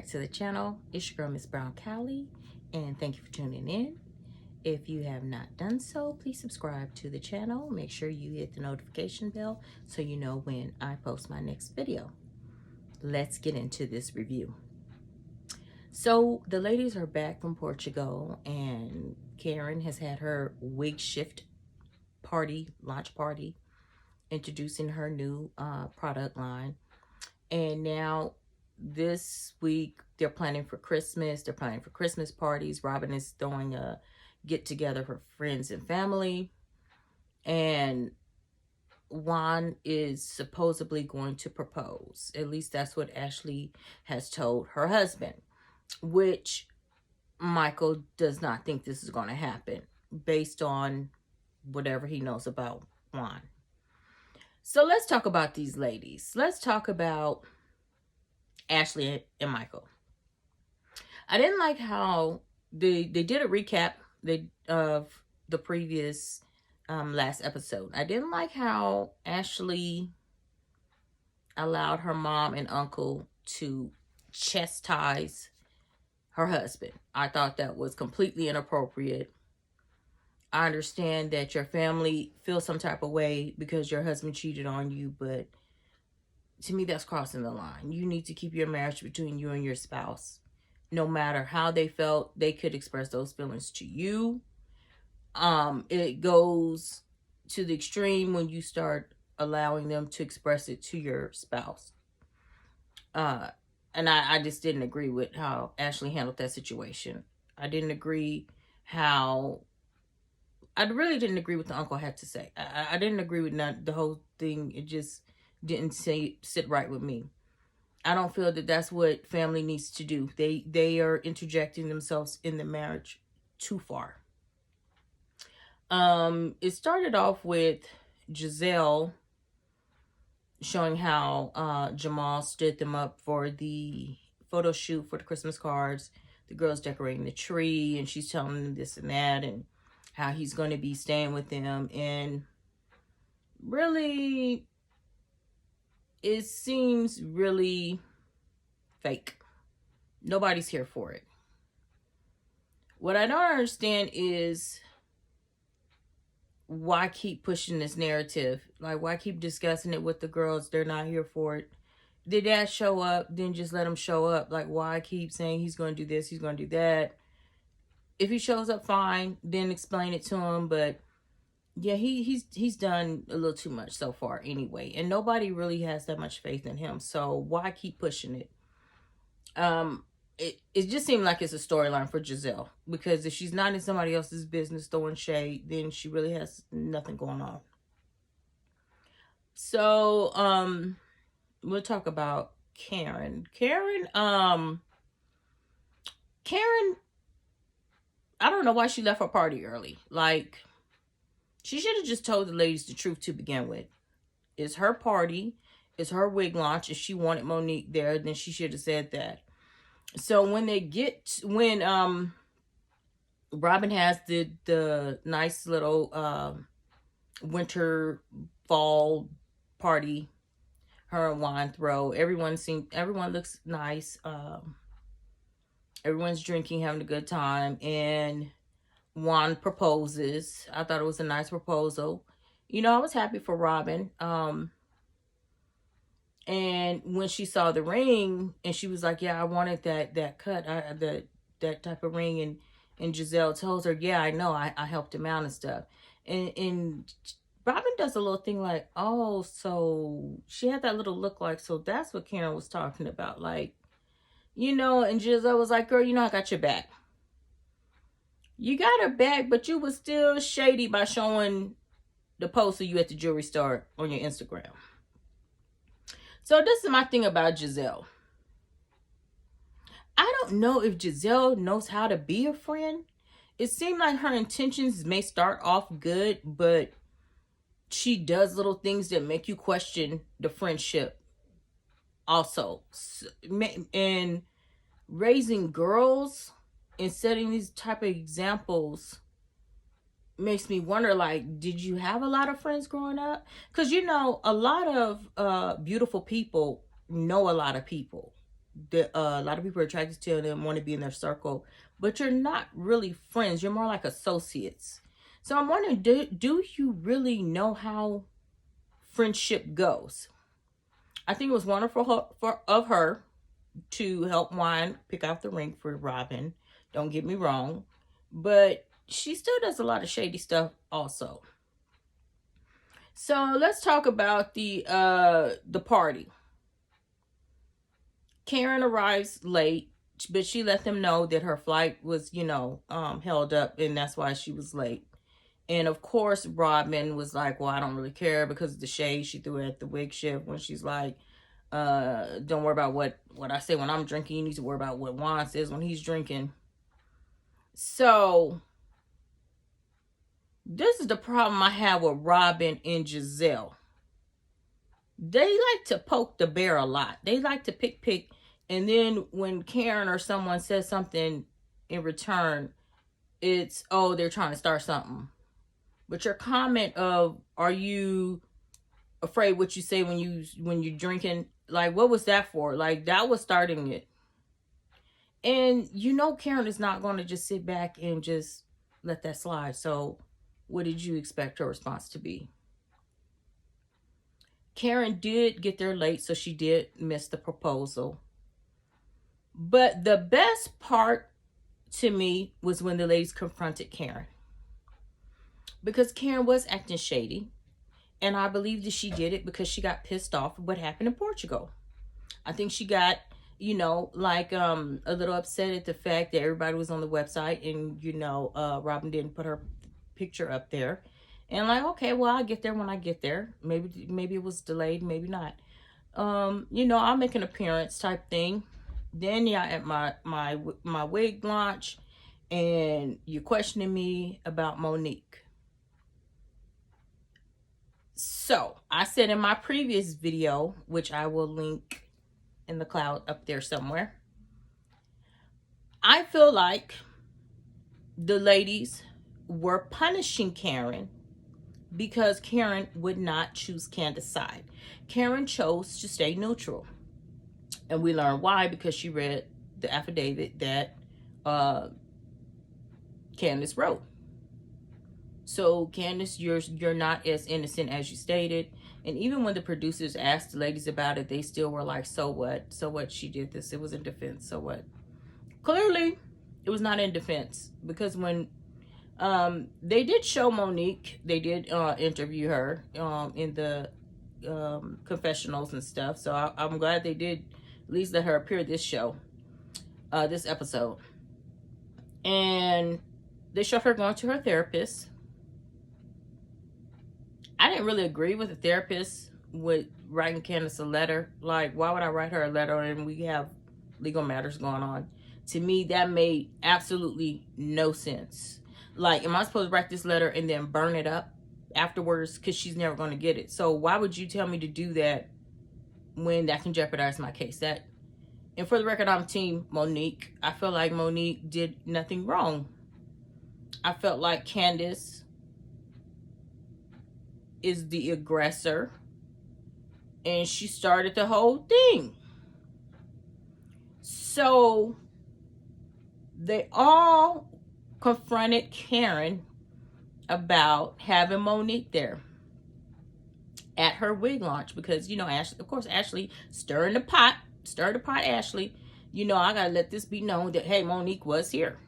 back to the channel. It's your girl, MsBrownCali, and thank you for tuning in. If you have not done so, please subscribe to the channel. Make sure you hit the notification bell so you know when I post my next video. Let's get into this review. So the ladies are back from Portugal, and Karen has had her wig shift party, launch party, introducing her new product line. And now this week they're planning for Christmas. They're planning for Christmas parties. Robin is throwing a get together for friends and family. And Juan is supposedly going to propose. At least that's what Ashley has told her husband, which Michael does not think this is going to happen based on whatever he knows about Juan. So let's talk about these ladies. Let's talk about Ashley and Michael. I didn't like how they did a recap of the previous last episode. I didn't like how Ashley allowed her mom and uncle to chastise her husband. I thought that was completely inappropriate. I understand that your family feels some type of way because your husband cheated on you, but to me, that's crossing the line. You need to keep your marriage between you and your spouse. No matter how they felt, they could express those feelings to you. It goes to the extreme when you start allowing them to express it to your spouse. And I just didn't agree with how Ashley handled that situation. I didn't agree I really didn't agree with what the uncle had to say. I didn't agree with the whole thing. It just didn't sit right with me. I don't feel that that's what family needs to do. They are interjecting themselves in the marriage too far. It started off with Giselle showing how Jamal stood them up for the photo shoot for the Christmas cards. The girls decorating the tree, and she's telling them this and that, and how he's going to be staying with them. And really, it seems really fake. Nobody's here for it. What I don't understand is why keep pushing this narrative? Like, why keep discussing it with the girls? They're not here for it. Did Dad show up? Then just let him show up. Like, why keep saying he's going to do this, he's going to do that? If he shows up, fine. Then explain it to him. But yeah, he's done a little too much so far anyway. And nobody really has that much faith in him. So why keep pushing it? It just seemed like it's a storyline for Giselle. Because if she's not in somebody else's business throwing shade, then she really has nothing going on. So, we'll talk about Karen. Karen, I don't know why she left her party early. Like, she should have just told the ladies the truth to begin with. It's her party. It's her wig launch. If she wanted Monique there, then she should have said that. So when Robin has the nice little winter fall party, her and Juan throw. Everyone looks nice. Everyone's drinking, having a good time, and Juan proposes. I thought it was a nice proposal. You know, I was happy for Robin. And when she saw the ring, and she was like, "Yeah, I wanted that cut, that type of ring," and Giselle tells her, "Yeah, I know, I helped him out and stuff," and Robin does a little thing like, "Oh, so she had that little look like, so that's what Karen was talking about, like." You know, and Giselle was like, "Girl, you know I got your back." You got her back, but you was still shady by showing the post of you at the jewelry store on your Instagram. So this is my thing about Giselle. I don't know if Giselle knows how to be a friend. It seemed like her intentions may start off good, but she does little things that make you question the friendship also. And raising girls and setting these type of examples makes me wonder, like, did you have a lot of friends growing up? Because, you know, a lot of beautiful people know a lot of people. a lot of people are attracted to them, want to be in their circle, but you're not really friends. You're more like associates. So I'm wondering, do you really know how friendship goes? I think it was wonderful of her to help Juan pick out the ring for Robin. Don't get me wrong, but she still does a lot of shady stuff also. So let's talk about the party. Karen arrives late, but she let them know that her flight was, held up, and that's why she was late. And of course, Robin was like, well, I don't really care, because of the shade she threw at the wig shift when she's like, don't worry about what I say when I'm drinking. You need to worry about what Juan says when he's drinking. So this is the problem I have with Robin and Giselle. They like to poke the bear a lot. They like to pick. And then when Karen or someone says something in return, it's, oh, they're trying to start something. But your comment of, are you afraid what you say when you're drinking, like, what was that for? Like, that was starting it. And Karen is not going to just sit back and just let that slide. So what did you expect her response to be? Karen did get there late, so she did miss the proposal. But the best part to me was when the ladies confronted Karen. Because Karen was acting shady. And I believe that she did it because she got pissed off at what happened in Portugal. I think she got, a little upset at the fact that everybody was on the website and, Robin didn't put her picture up there. And like, okay, well, I'll get there when I get there. Maybe it was delayed, maybe not. I'll make an appearance type thing. Then at my wig launch, and you're questioning me about Monique. So I said in my previous video, which I will link in the cloud up there somewhere, I feel like the ladies were punishing Karen because Karen would not choose Candace's side. Karen chose to stay neutral. And we learned why, because she read the affidavit that Candace wrote. So Candace, you're not as innocent as you stated. And even when the producers asked the ladies about it, they still were like, so what? So what? She did this. It was in defense. So what? Clearly, it was not in defense. Because when they did show Monique, they did interview her in the confessionals and stuff. So I'm glad they did at least let her appear this episode. And they showed her going to her therapist. I didn't really agree with the therapist with writing Candace a letter. Like, why would I write her a letter and we have legal matters going on? To me, that made absolutely no sense. Like, am I supposed to write this letter and then burn it up afterwards? Because she's never going to get it. So why would you tell me to do that when that can jeopardize my case? And for the record, I'm team Monique. I feel like Monique did nothing wrong. I felt like Candace is the aggressor, and she started the whole thing. So they all confronted Karen about having Monique there at her wig launch, because Ashley, of course, Ashley stirred the pot, Ashley. I gotta let this be known that, hey, Monique was here.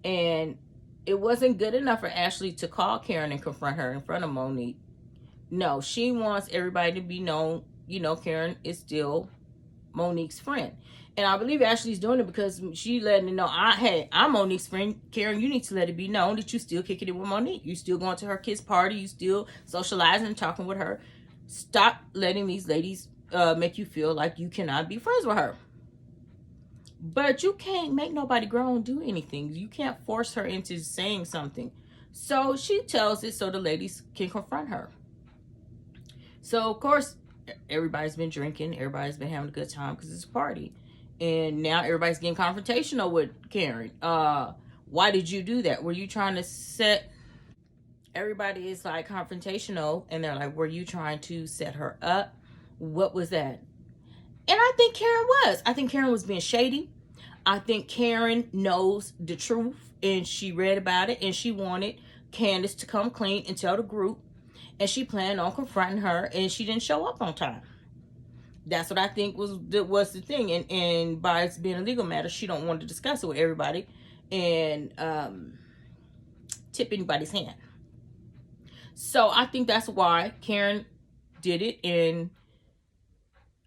And it wasn't good enough for Ashley to call Karen and confront her in front of Monique. No, she wants everybody to be known, Karen is still Monique's friend. And I believe Ashley's doing it because she letting it know, hey, I'm Monique's friend. Karen, you need to let it be known that you still kicking it with Monique. You still going to her kids' party. You still socializing and talking with her. Stop letting these ladies make you feel like you cannot be friends with her. But you can't make nobody grown do anything. You can't force her into saying something. So she tells it so the ladies can confront her. So, of course, everybody's been drinking. Everybody's been having a good time because it's a party. And now everybody's getting confrontational with Karen. Why did you do that? Were you trying to set... Everybody is like confrontational. And they're like, were you trying to set her up? What was that? And I think Karen was. I think Karen was being shady. I think Karen knows the truth and she read about it and she wanted Candace to come clean and tell the group, and she planned on confronting her and she didn't show up on time. That's what I think was the thing. And by it being a legal matter, she don't want to discuss it with everybody and tip anybody's hand. So I think that's why Karen did it, and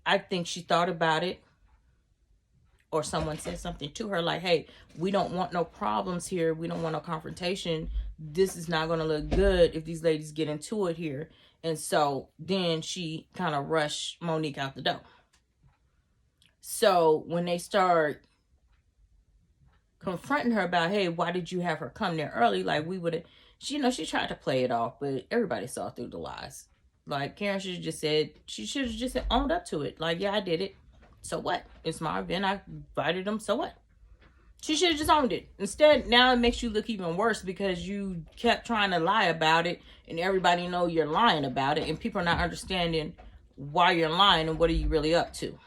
I think she thought about it, or someone said something to her like, hey, we don't want no problems here. We don't want no confrontation. This is not going to look good if these ladies get into it here. And so then she kind of rushed Monique out the door. So when they start confronting her about, hey, why did you have her come there early? Like, we would have, she tried to play it off, but everybody saw through the lies. Like, Karen should have just said, she should have just owned up to it. Like, yeah, I did it. So what? It's my event. I invited them. So what? She should have just owned it. Instead, now it makes you look even worse because you kept trying to lie about it and everybody know you're lying about it and people are not understanding why you're lying and what are you really up to.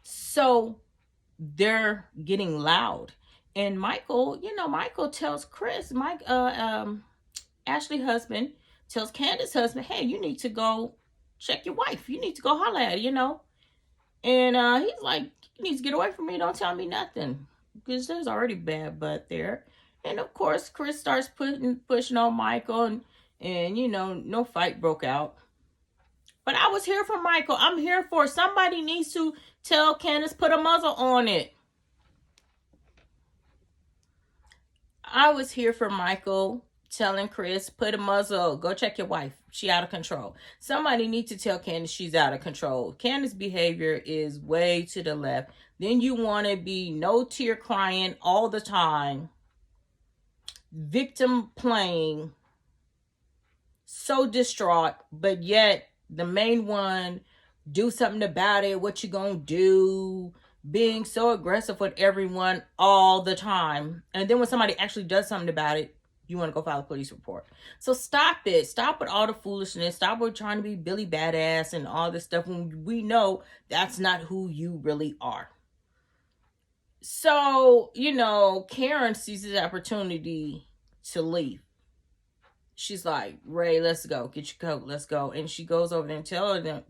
So they're getting loud. And Michael, Michael tells Chris, Ashley's husband tells Candace's husband, hey, you need to go check your wife. You need to go holler at her, And he's like, you need to get away from me. Don't tell me nothing. Because there's already bad butt there. And of course, Chris starts pushing on Michael. And no fight broke out. But I was here for Michael. I'm here for somebody needs to tell Candace, put a muzzle on it. I was here for Michael telling Chris, put a muzzle, go check your wife. She out of control. Somebody needs to tell Candace she's out of control. Candace's behavior is way to the left. Then you want to be no tear crying all the time. Victim playing. So distraught, but yet the main one, do something about it. What you gonna do? Being so aggressive with everyone all the time. And then when somebody actually does something about it, you want to go file a police report. So stop it. Stop with all the foolishness. Stop with trying to be Billy Badass and all this stuff when we know that's not who you really are. So, Karen sees this opportunity to leave. She's like, Ray, let's go. Get your coat. Let's go. And she goes over there and tells them,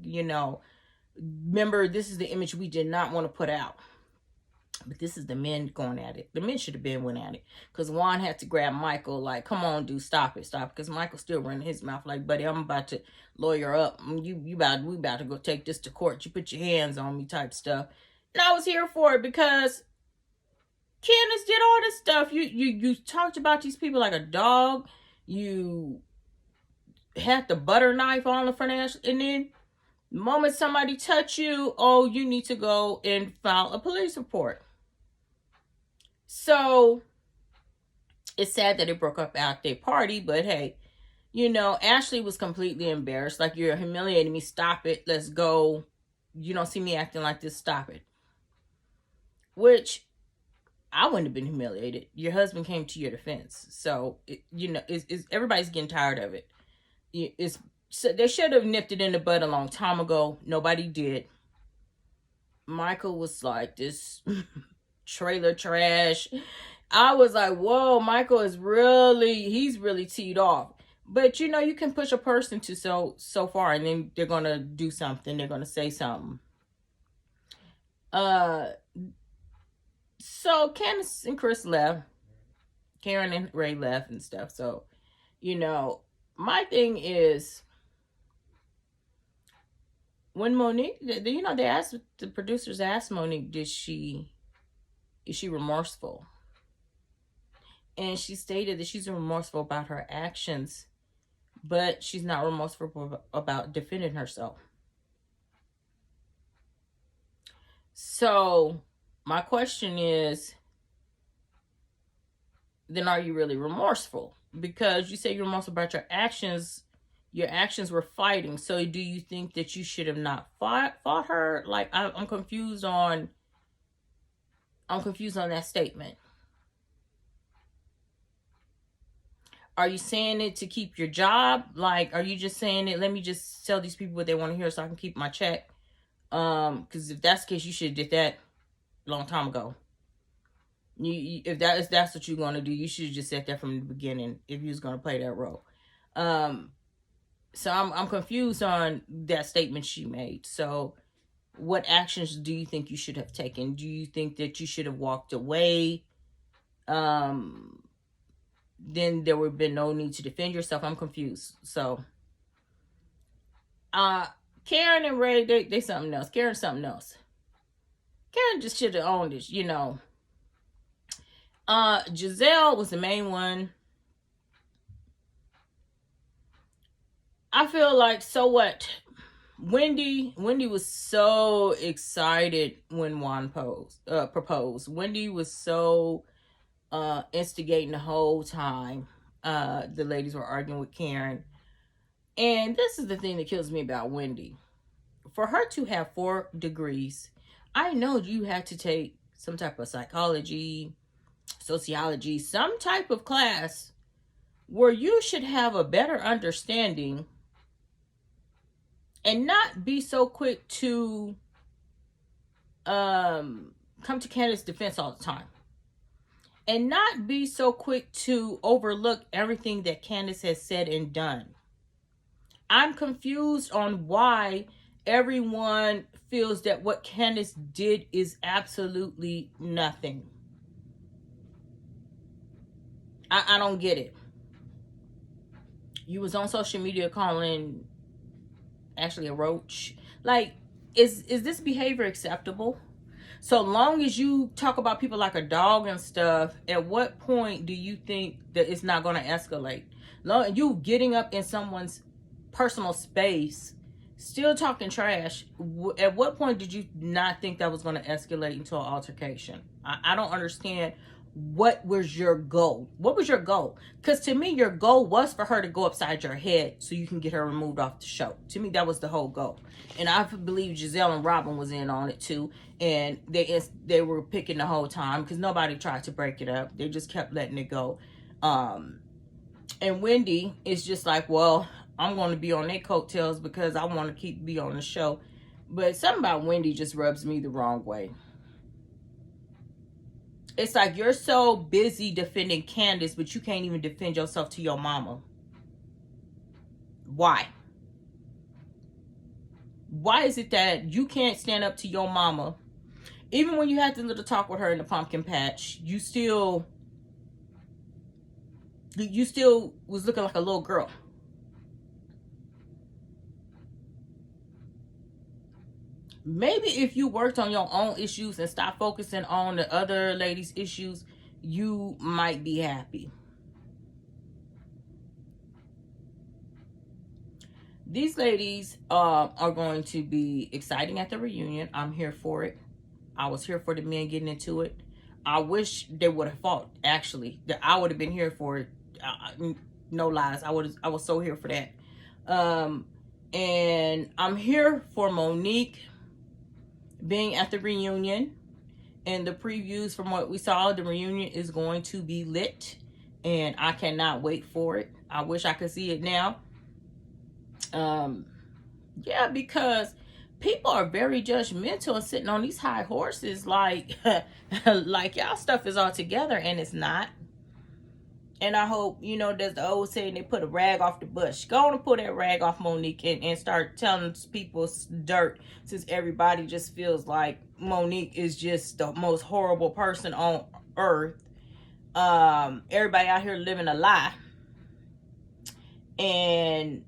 remember, this is the image we did not want to put out. But this is the men going at it. The men should have been went at it. Because Juan had to grab Michael like, come on, dude, stop it. Because Michael's still running his mouth like, buddy, I'm about to lawyer up. We about to go take this to court. You put your hands on me type stuff. And I was here for it because Candace did all this stuff. You talked about these people like a dog. You had the butter knife on the front edge, and then the moment somebody touch you, oh, you need to go and file a police report. So it's sad that it broke up at their party, but hey, Ashley was completely embarrassed. Like, you're humiliating me. Stop it. Let's go. You don't see me acting like this. Stop it. Which I wouldn't have been humiliated. Your husband came to your defense. So, everybody's getting tired of it. So they should have nipped it in the bud a long time ago. Nobody did. Michael was like this trailer trash. I was like, whoa, Michael he's really teed off. But you can push a person to so far, and then they're going to do something. They're going to say something. So Candace and Chris left. Karen and Ray left and stuff. So, my thing is, when Monique, the producers asked Monique, is she remorseful? And she stated that she's remorseful about her actions, but she's not remorseful about defending herself. So my question is, then are you really remorseful? Because you say you're remorseful about your actions. Your actions were fighting. So do you think that you should have not fought her? Like, I'm confused on that statement. Are you saying it to keep your job? Like, are you just saying it, let me just tell these people what they want to hear so I can keep my check? Because if that's the case, you should have did that a long time ago. If that's what you're gonna do, you should have just said that from the beginning if you was gonna play that role. So I'm confused on that statement she made. So what actions do you think you should have taken? Do you think that you should have walked away? Then there would have been no need to defend yourself. I'm confused. So Karen and Ray, they something else. Karen's something else. Karen just should have owned it, you know. Giselle was the main one. I feel like, so what? Wendy was so excited when Juan proposed. Wendy was so instigating the whole time. The ladies were arguing with Karen. And this is the thing that kills me about Wendy. For her to have 4 degrees, I know you had to take some type of psychology, sociology, some type of class where you should have a better understanding and not be so quick to come to Candace's defense all the time. And not be so quick to overlook everything that Candace has said and done. I'm confused on why everyone feels that what Candace did is absolutely nothing. I don't get it. You was on social media calling Ashley a roach. Like, is this behavior acceptable? So long as you talk about people like a dog and stuff, at what point do you think that it's not going to escalate? You getting up in someone's personal space, still talking trash, at what point did you not think that was going to escalate into an altercation? I don't understand. What was your goal? What was your goal? Because to me, your goal was for her to go upside your head so you can get her removed off the show. To me, that was the whole goal. And I believe Giselle and Robin was in on it too. And they were picking the whole time because nobody tried to break it up. They just kept letting it go. And Wendy is just like, well, I'm going to be on their coattails because I want to be on the show. But something about Wendy just rubs me the wrong way. It's like you're so busy defending Candace, but you can't even defend yourself to your mama. Why? Why is it that you can't stand up to your mama? Even when you had the little talk with her in the pumpkin patch, you still was looking like a little girl. Maybe if you worked on your own issues and stopped focusing on the other ladies' issues, you might be happy. These ladies are going to be exciting at the reunion. I'm here for it. I was here for the men getting into it. I wish they would have fought, actually. I would have been here for it. No lies. I was so here for that. And I'm here for Monique being at the reunion, and the previews from what we saw, the reunion is going to be lit, and I cannot wait for it. I wish I could see it now. Yeah, because people are very judgmental and sitting on these high horses like like y'all stuff is all together, and it's not. And I hope, you know, there's the old saying, they put a rag off the bush. Go on and pull that rag off Monique and start telling people's dirt, since everybody just feels like Monique is just the most horrible person on earth. Everybody out here living a lie and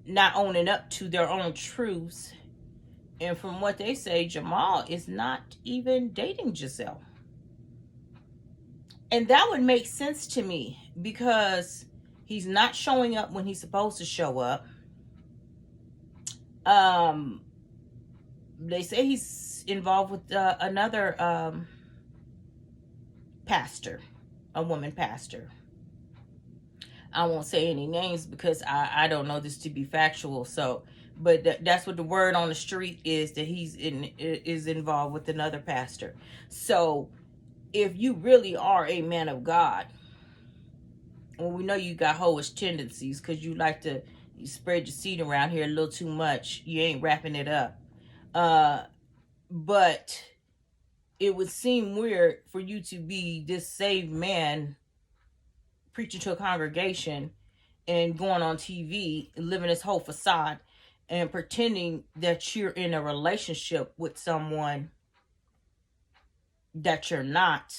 not owning up to their own truths. And from what they say, Jamal is not even dating Giselle. And that would make sense to me, because he's not showing up when he's supposed to show up. They say he's involved with another pastor, a woman pastor. I won't say any names because I don't know this to be factual. So, but that's what the word on the street is, that is involved with another pastor. So, if you really are a man of God, well, we know you got hoish tendencies because you like to spread your seed around here a little too much. You ain't wrapping it up. But it would seem weird for you to be this saved man preaching to a congregation and going on TV, living this whole facade and pretending that you're in a relationship with someone that you're not,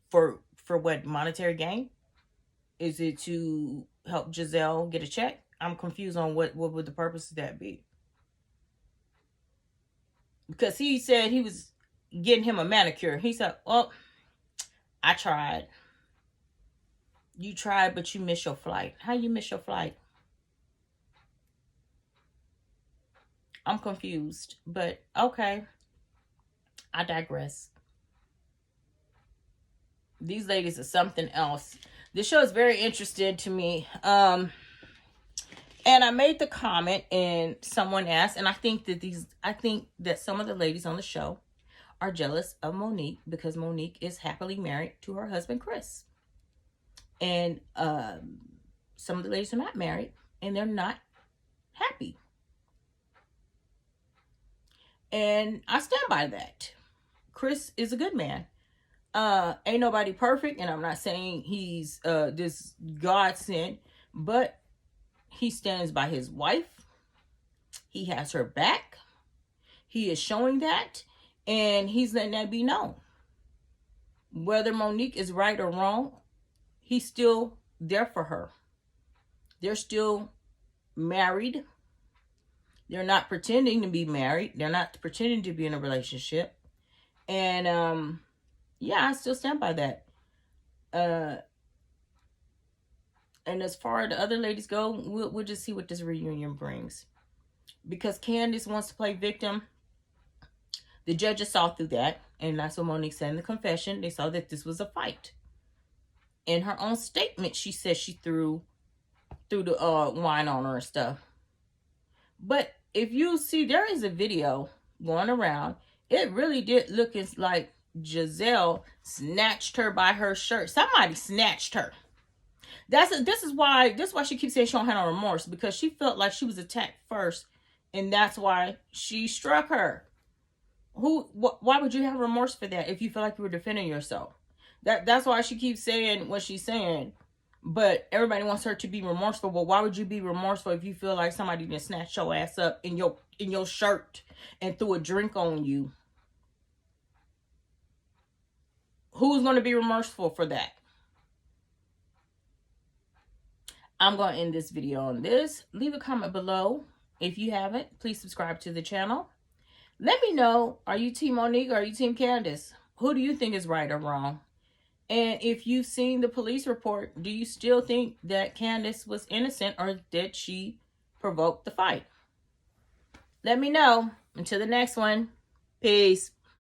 for what, monetary gain? Is it to help Giselle get a check? I'm confused on what would the purpose of that be. Because he said he was getting him a manicure. He said, "Oh, I tried." You tried, but you missed your flight. How you miss your flight? I'm confused, but okay. I digress. These ladies are something else. This show is very interesting to me. And I made the comment, and someone asked, and I think that some of the ladies on the show are jealous of Monique because Monique is happily married to her husband Chris. And some of the ladies are not married, and they're not happy. And I stand by that. Chris is a good man. Ain't nobody perfect, and I'm not saying he's this godsend, but he stands by his wife. He has her back. He is showing that, and he's letting that be known. Whether Monique is right or wrong, he's still there for her. They're still married. They're not pretending to be married. They're not pretending to be in a relationship. And yeah, I still stand by that. And as far as the other ladies go, we'll just see what this reunion brings. Because Candace wants to play victim. The judges saw through that. And that's what Monique said in the confession. They saw that this was a fight. In her own statement, she said she threw the wine on her and stuff. But if you see, there is a video going around. It really did look like Giselle snatched her by her shirt. Somebody snatched her. This is why she keeps saying she don't have no remorse, because she felt like she was attacked first, and that's why she struck her. Why would you have remorse for that if you feel like you were defending yourself? That's why she keeps saying what she's saying. But everybody wants her to be remorseful. But why would you be remorseful if you feel like somebody just snatched your ass up in your shirt and threw a drink on you? Who's going to be remorseful for that? I'm going to end this video on this. Leave a comment below. If you haven't, please subscribe to the channel. Let me know, are you Team Monique or are you Team Candace? Who do you think is right or wrong? And if you've seen the police report, do you still think that Candace was innocent, or did she provoke the fight? Let me know. Until the next one. Peace.